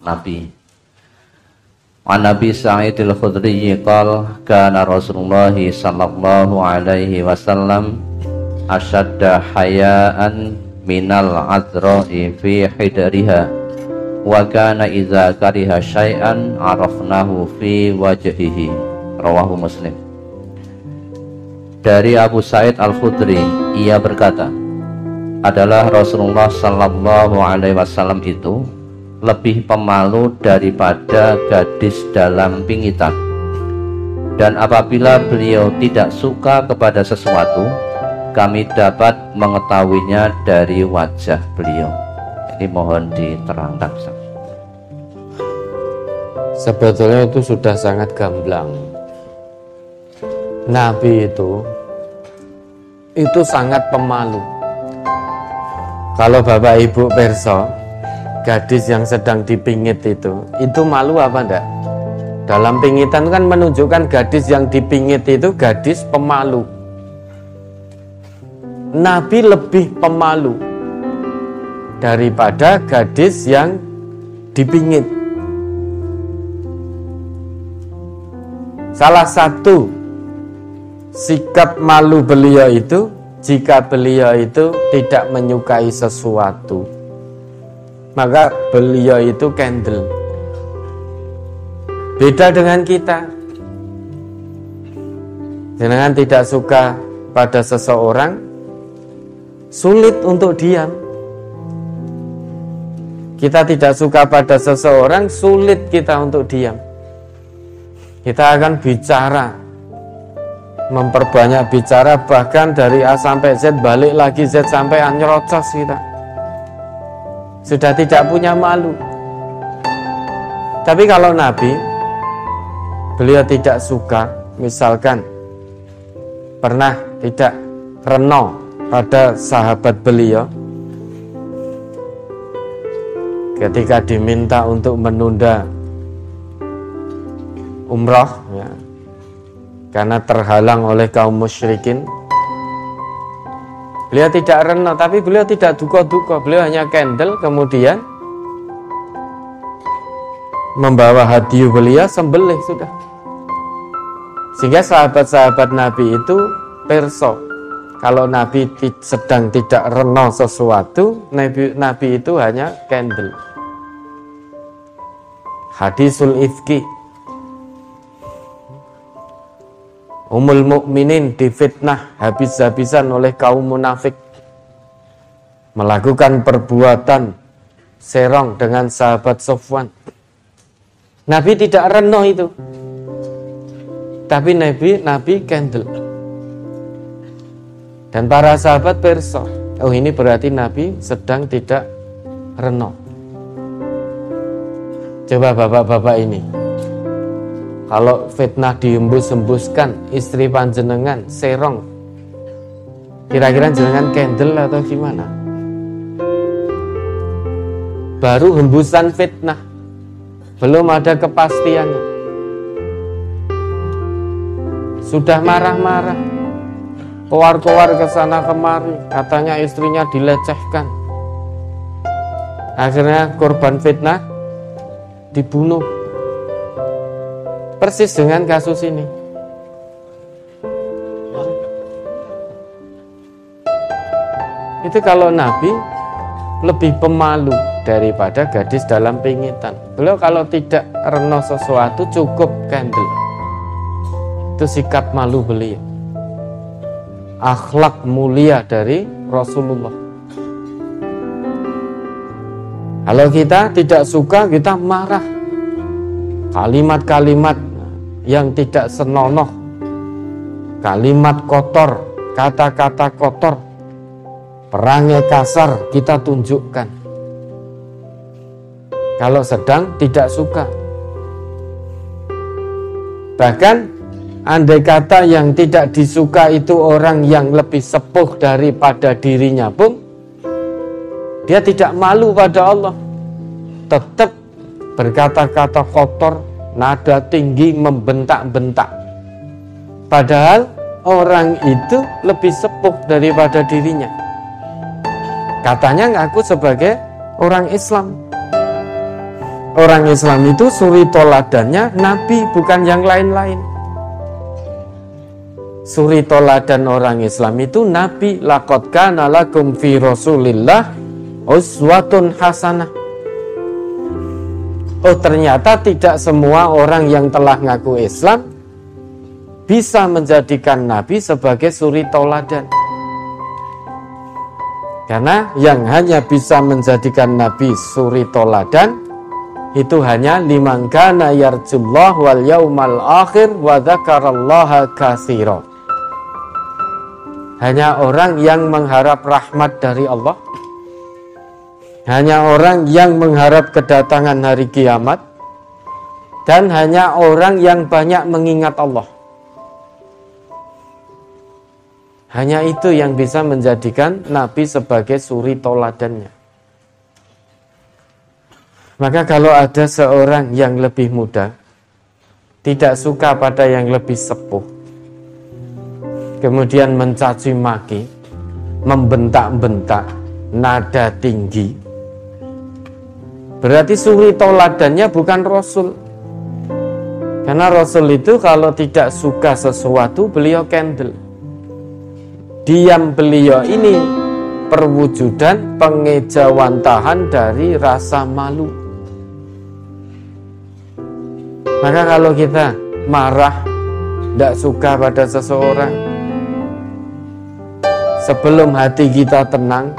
Nabi. An Nabi Sa'id al-Khudri qala kana Rasulullah sallallahu alaihi wasallam ashadda hayaan minal adra'i fi hidriha wa kana idza kariha syai'an arafnahu fi wajhihi. Rawahu Muslim. Dari Abu Sa'id al-Khudri, ia berkata, adalah Rasulullah sallallahu alaihi wasallam itu lebih pemalu daripada gadis dalam pingitan, dan apabila beliau tidak suka kepada sesuatu, kami dapat mengetahuinya dari wajah beliau. Ini mohon diterangkan. Sebetulnya itu sudah sangat gamblang. Nabi itu sangat pemalu. Kalau Bapak Ibu perso, gadis yang sedang dipingit itu malu apa enggak? Dalam pingitan kan menunjukkan gadis yang dipingit itu gadis pemalu. Nabi lebih pemalu daripada gadis yang dipingit. Salah satu sikap malu beliau itu jika beliau itu tidak menyukai sesuatu, maka beliau itu candle. Beda dengan kita. Dengan tidak suka pada seseorang, sulit untuk diam. Kita tidak suka pada seseorang, sulit kita untuk diam. Kita akan bicara, memperbanyak bicara, bahkan dari A sampai Z, balik lagi Z sampai A, nyerocos kita. Sudah tidak punya malu. Tapi kalau Nabi, beliau tidak suka, misalkan pernah tidak reno pada sahabat beliau ketika diminta untuk menunda umrah ya, karena terhalang oleh kaum musyrikin. Beliau tidak reno, tapi beliau tidak duka-duka. Beliau hanya candle, kemudian membawa hadiah beliau, sembelih sudah. Sehingga sahabat-sahabat Nabi itu perso, kalau Nabi sedang tidak reno sesuatu, Nabi itu hanya candle. Hadisul ifki, Ummul Mukminin difitnah habis-habisan oleh kaum munafik, melakukan perbuatan serong dengan sahabat Sofwan. Nabi tidak reno itu, tapi Nabi candle. Dan para sahabat perso, oh ini berarti Nabi sedang tidak reno. Coba bapak-bapak ini, kalau fitnah dihembus-hembuskan, istri panjenengan serong, kira-kira jenengan candle atau gimana? Baru hembusan fitnah, belum ada kepastiannya, sudah marah-marah, kowar-kowar ke sana kemari, katanya istrinya dilecehkan. Akhirnya korban fitnah dibunuh. Persis dengan kasus ini. Itu kalau Nabi lebih pemalu daripada gadis dalam pingitan. Beliau kalau tidak reno sesuatu cukup candle. Itu sikap malu beliau. Akhlak mulia dari Rasulullah. Kalau kita tidak suka, kita marah. Kalimat-kalimat yang tidak senonoh, kalimat kotor, kata-kata kotor, perangai kasar kita tunjukkan kalau sedang tidak suka. Bahkan andai kata yang tidak disuka itu orang yang lebih sepuh daripada dirinya pun, dia tidak malu pada Allah, tetap berkata-kata kotor, nada tinggi, membentak-bentak. Padahal orang itu lebih sepuh daripada dirinya. Katanya ngaku sebagai orang Islam. orang Islam itu suri toladannya Nabi, bukan yang lain-lain. Suri toladan orang Islam itu Nabi. Laqad kana lakum fi Rasulillah uswatun hasanah. Oh, ternyata tidak semua orang yang telah ngaku Islam bisa menjadikan Nabi sebagai suri toladan. Karena yang hanya bisa menjadikan Nabi suri toladan itu hanya liman kana yarjullah wal yaumal akhir wa dzakarallaha katsira. Hanya orang yang mengharap rahmat dari Allah, hanya orang yang mengharap kedatangan hari kiamat, dan hanya orang yang banyak mengingat Allah. Hanya itu yang bisa menjadikan Nabi sebagai suri toladannya. Maka kalau ada seorang yang lebih muda, tidak suka pada yang lebih sepuh, kemudian mencaci maki, membentak-bentak, nada tinggi, berarti suri toladannya bukan Rasul. Karena Rasul itu kalau tidak suka sesuatu, beliau candle. Diam beliau ini perwujudan pengejawantahan dari rasa malu. Maka kalau kita marah, tidak suka pada seseorang, sebelum hati kita tenang,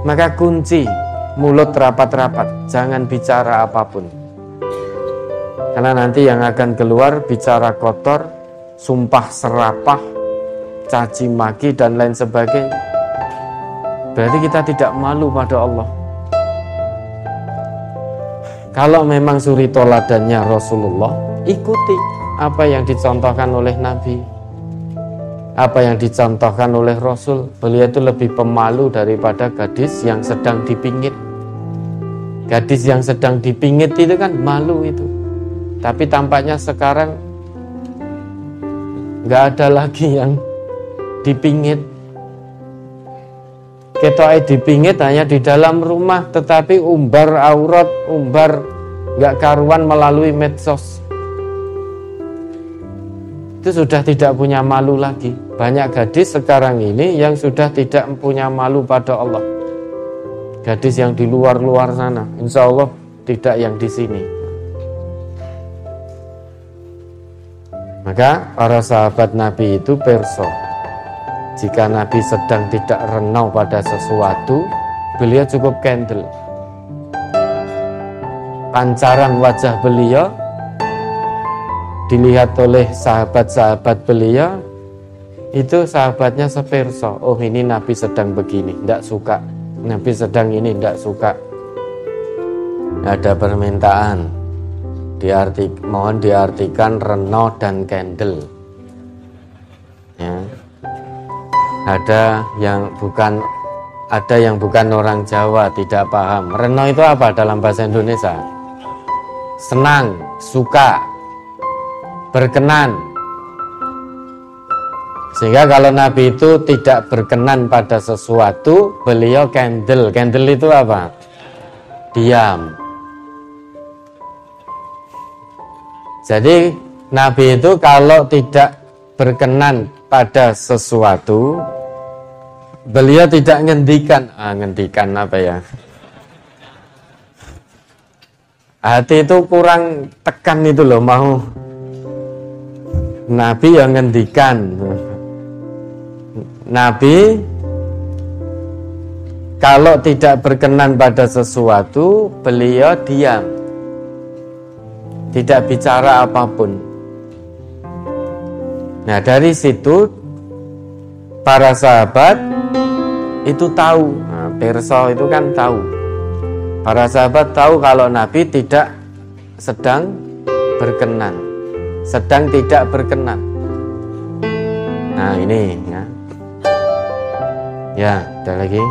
maka kunci mulut rapat-rapat, jangan bicara apapun. Karena nanti yang akan keluar bicara kotor, sumpah serapah, caci maki dan lain sebagainya. Berarti kita tidak malu pada Allah. Kalau memang suri toladannya Rasulullah, ikuti apa yang dicontohkan oleh Nabi, apa yang dicontohkan oleh Rasul. Beliau itu lebih pemalu daripada gadis yang sedang dipingit. Gadis yang sedang dipingit itu kan malu itu. Tapi tampaknya sekarang nggak ada lagi yang dipingit. Ketoke dipingit hanya di dalam rumah, tetapi umbar aurat, umbar nggak karuan melalui medsos. Itu sudah tidak punya malu lagi. Banyak gadis sekarang ini yang sudah tidak punya malu pada Allah. Gadis yang di luar-luar sana, insya Allah tidak yang di sini. Maka para sahabat Nabi itu perso, jika Nabi sedang tidak renau pada sesuatu, beliau cukup candle. Pancaran wajah beliau dilihat oleh sahabat-sahabat beliau, itu sahabatnya seperso. Oh, ini Nabi sedang begini, tidak suka. Nabi sedang ini, tidak suka. Ada permintaan, mohon diartikan renau dan candle. Ya. Ada yang bukan orang Jawa tidak paham. Reno itu apa dalam bahasa Indonesia? Senang, suka, berkenan. Sehingga kalau Nabi itu tidak berkenan pada sesuatu, beliau candle. Candle itu apa? Diam. Jadi Nabi itu kalau tidak berkenan pada sesuatu, beliau tidak ngendikan. Ngendikan apa ya? Hati itu kurang tekan itu loh, mau Nabi yang ngendikan. Nabi kalau tidak berkenan pada sesuatu, beliau diam, tidak bicara apapun. Nah, dari situ para sahabat itu tahu. Nah, perso itu kan tahu. Para sahabat tahu kalau Nabi tidak sedang berkenan, sedang tidak berkenan. Nah, ini ya. Ya, ada lagi.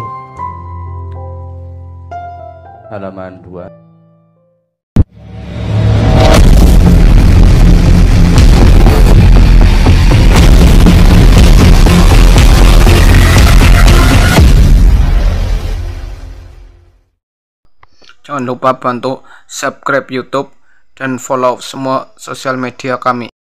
Halaman 2. Jangan lupa bantu subscribe YouTube dan follow semua sosial media kami.